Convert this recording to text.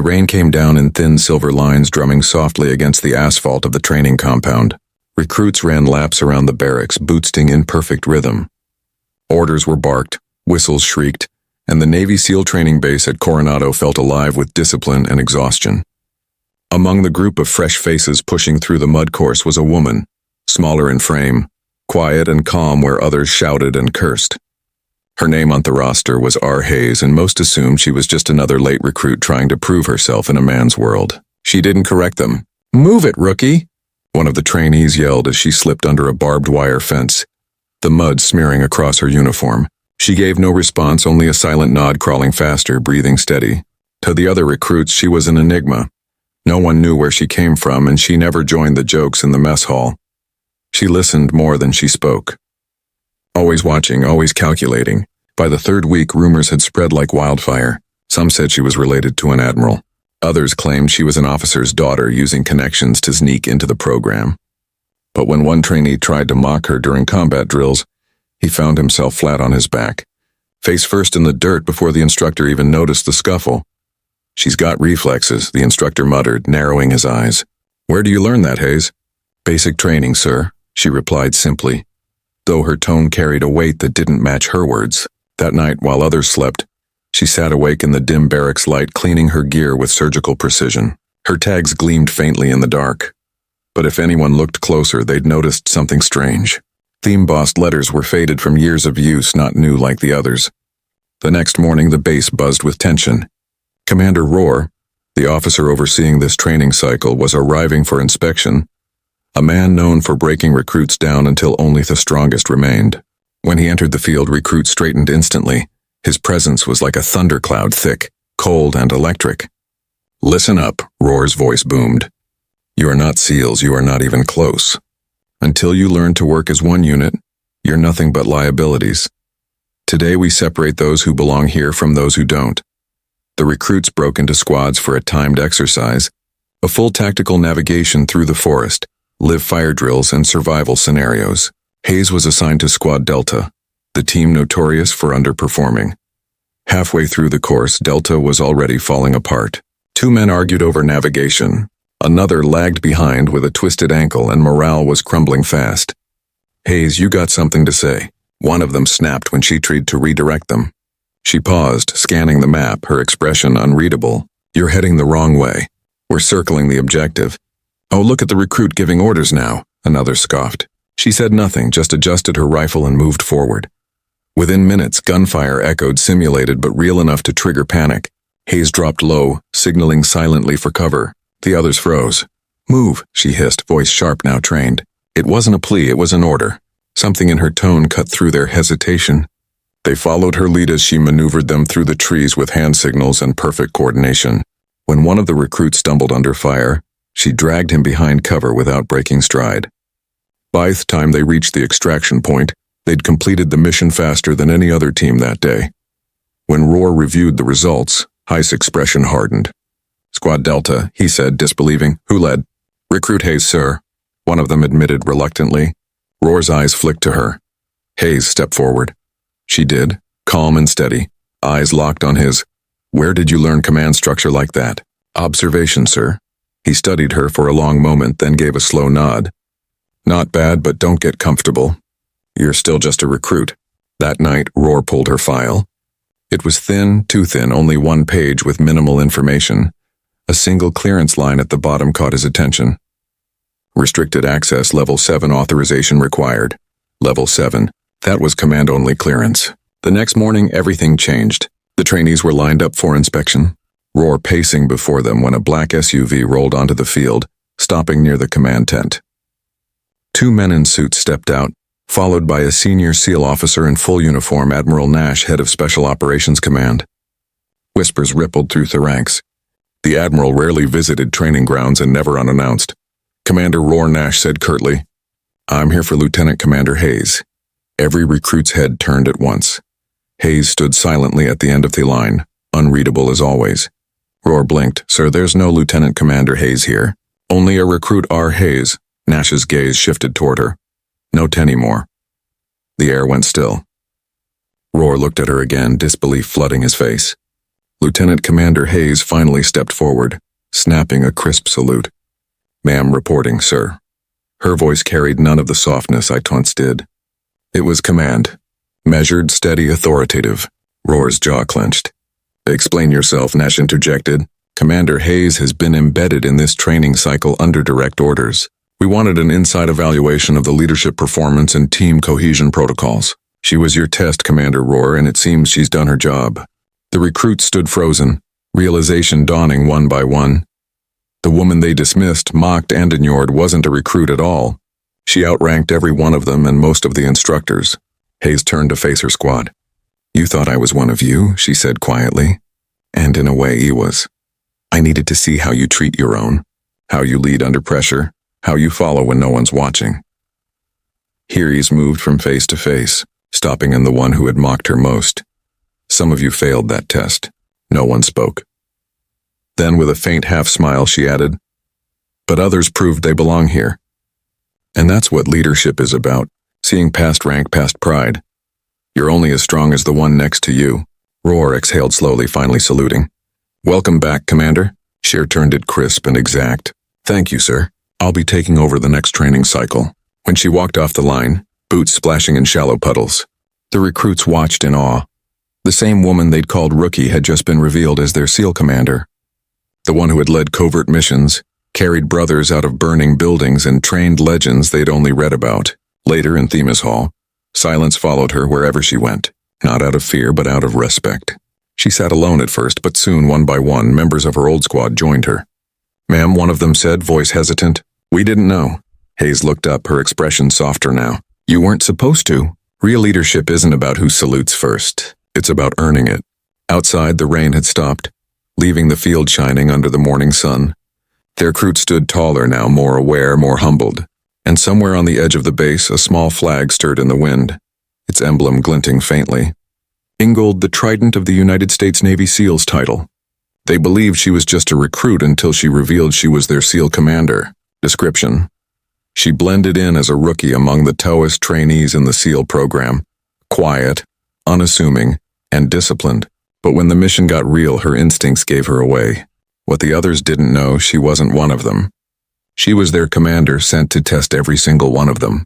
rain came down in thin silver lines drumming softly against the asphalt of the training compound. Recruits ran laps around the barracks, boosting in perfect rhythm. Orders were barked, whistles shrieked, and the Navy SEAL training base at Coronado felt alive with discipline and exhaustion. Among the group of fresh faces pushing through the mud course was a woman, smaller in frame, quiet and calm where others shouted and cursed. Her name on the roster was R. Hayes, and most assumed she was just another late recruit trying to prove herself in a man's world. She didn't correct them. "Move it, rookie!" one of the trainees yelled as she slipped under a barbed wire fence, the mud smearing across her uniform. She gave no response, only a silent nod, crawling faster, breathing steady. To the other recruits, she was an enigma. No one knew where she came from, and she never joined the jokes in the mess hall. She listened more than she spoke. Always watching, always calculating. By the third week, rumors had spread like wildfire. Some said she was related to an admiral. Others claimed she was an officer's daughter using connections to sneak into the program. But when one trainee tried to mock her during combat drills, he found himself flat on his back, face first in the dirt before the instructor even noticed the scuffle. "She's got reflexes," the instructor muttered, narrowing his eyes. "Where do you learn that, Hayes?" "Basic training, sir," she replied simply, though her tone carried a weight that didn't match her words. That night, while others slept, she sat awake in the dim barracks light, cleaning her gear with surgical precision. Her tags gleamed faintly in the dark, but if anyone looked closer, they'd noticed something strange. Theme-bossed letters were faded from years of use, not new like the others. The next morning, the base buzzed with tension. Commander Rohr, the officer overseeing this training cycle, was arriving for inspection, a man known for breaking recruits down until only the strongest remained. When he entered the field, recruits straightened instantly. His presence was like a thundercloud, thick, cold, and electric. "Listen up," Rohr's voice boomed. "You are not SEALs, you are not even close. Until you learn to work as one unit, you're nothing but liabilities. Today we separate those who belong here from those who don't." The recruits broke into squads for a timed exercise, a full tactical navigation through the forest, live fire drills, and survival scenarios. Hayes was assigned to Squad Delta, the team notorious for underperforming. Halfway through the course, Delta was already falling apart. Two men argued over navigation. Another lagged behind with a twisted ankle, and morale was crumbling fast. "Hayes, you got something to say," one of them snapped when she tried to redirect them. She paused, scanning the map, her expression unreadable. "You're heading the wrong way. We're circling the objective." "Oh, look at the recruit giving orders now," another scoffed. She said nothing, just adjusted her rifle and moved forward. Within minutes, gunfire echoed, simulated but real enough to trigger panic. Hayes dropped low, signaling silently for cover. The others froze. "Move," she hissed, voice sharp, now trained. It wasn't a plea, it was an order. Something in her tone cut through their hesitation. They followed her lead as she maneuvered them through the trees with hand signals and perfect coordination. When one of the recruits stumbled under fire, she dragged him behind cover without breaking stride. By the time they reached the extraction point, they'd completed the mission faster than any other team that day. When Rohr reviewed the results, Hayes' expression hardened. "Squad Delta," he said, disbelieving. "Who led?" "Recruit Hayes, sir," one of them admitted reluctantly. Rohr's eyes flicked to her. "Hayes, step forward." She did, calm and steady, eyes locked on his. "Where did you learn command structure like that?" "Observation, sir." He studied her for a long moment, then gave a slow nod. "Not bad, but don't get comfortable. You're still just a recruit." That night, Rohr pulled her file. It was thin, too thin, only one page with minimal information. A single clearance line at the bottom caught his attention. "Restricted access, level 7 authorization required." Level 7. That was command-only clearance. The next morning, everything changed. The trainees were lined up for inspection, Rohr pacing before them when a black SUV rolled onto the field, stopping near the command tent. Two men in suits stepped out, followed by a senior SEAL officer in full uniform, Admiral Nash, head of Special Operations Command. Whispers rippled through the ranks. The Admiral rarely visited training grounds and never unannounced. Commander Rohr, Nash said curtly, "I'm here for Lieutenant Commander Hayes." Every recruit's head turned at once. Hayes stood silently at the end of the line, unreadable as always. Rohr blinked. "Sir, there's no Lieutenant Commander Hayes here. Only a recruit R. Hayes." Nash's gaze shifted toward her. "No Tenny more." The air went still. Rohr looked at her again, disbelief flooding his face. Lieutenant Commander Hayes finally stepped forward, snapping a crisp salute. "Ma'am, reporting, sir." Her voice carried none of the softness I once did. It was command. Measured, steady, authoritative. Roar's jaw clenched. "Explain yourself," Nash interjected. "Commander Hayes has been embedded in this training cycle under direct orders. We wanted an inside evaluation of the leadership performance and team cohesion protocols. She was your test, Commander Roar, and it seems she's done her job." The recruits stood frozen, realization dawning one by one. The woman they dismissed, mocked, and ignored wasn't a recruit at all. She outranked every one of them and most of the instructors. Hayes turned to face her squad. "You thought I was one of you," she said quietly. "And in a way he was. I needed to see how you treat your own, how you lead under pressure, how you follow when no one's watching." Hayes moved from face to face, stopping in the one who had mocked her most. "Some of you failed that test." No one spoke. Then, with a faint half-smile, she added, "But others proved they belong here. And that's what leadership is about, seeing past rank, past pride. You're only as strong as the one next to you." Roar exhaled slowly, finally saluting. "Welcome back, Commander." Shear turned it crisp and exact. "Thank you, sir. I'll be taking over the next training cycle." When she walked off the line, boots splashing in shallow puddles, the recruits watched in awe. The same woman they'd called Rookie had just been revealed as their SEAL commander. The one who had led covert missions, carried brothers out of burning buildings, and trained legends they'd only read about. Later in Themis Hall, silence followed her wherever she went, not out of fear but out of respect. She sat alone at first, but soon, one by one, members of her old squad joined her. "Ma'am," one of them said, voice hesitant. "We didn't know." Hayes looked up, her expression softer now. "You weren't supposed to. Real leadership isn't about who salutes first. It's about earning it." Outside, the rain had stopped, leaving the field shining under the morning sun. Their recruit stood taller now, more aware, more humbled. And somewhere on the edge of the base, a small flag stirred in the wind, its emblem glinting faintly. Ingold, the Trident of the United States Navy SEALs title. They believed she was just a recruit until she revealed she was their SEAL commander. Description: she blended in as a rookie among the Taoist trainees in the SEAL program. Quiet, unassuming, and disciplined. But when the mission got real, her instincts gave her away. What the others didn't know, she wasn't one of them. She was their commander, sent to test every single one of them.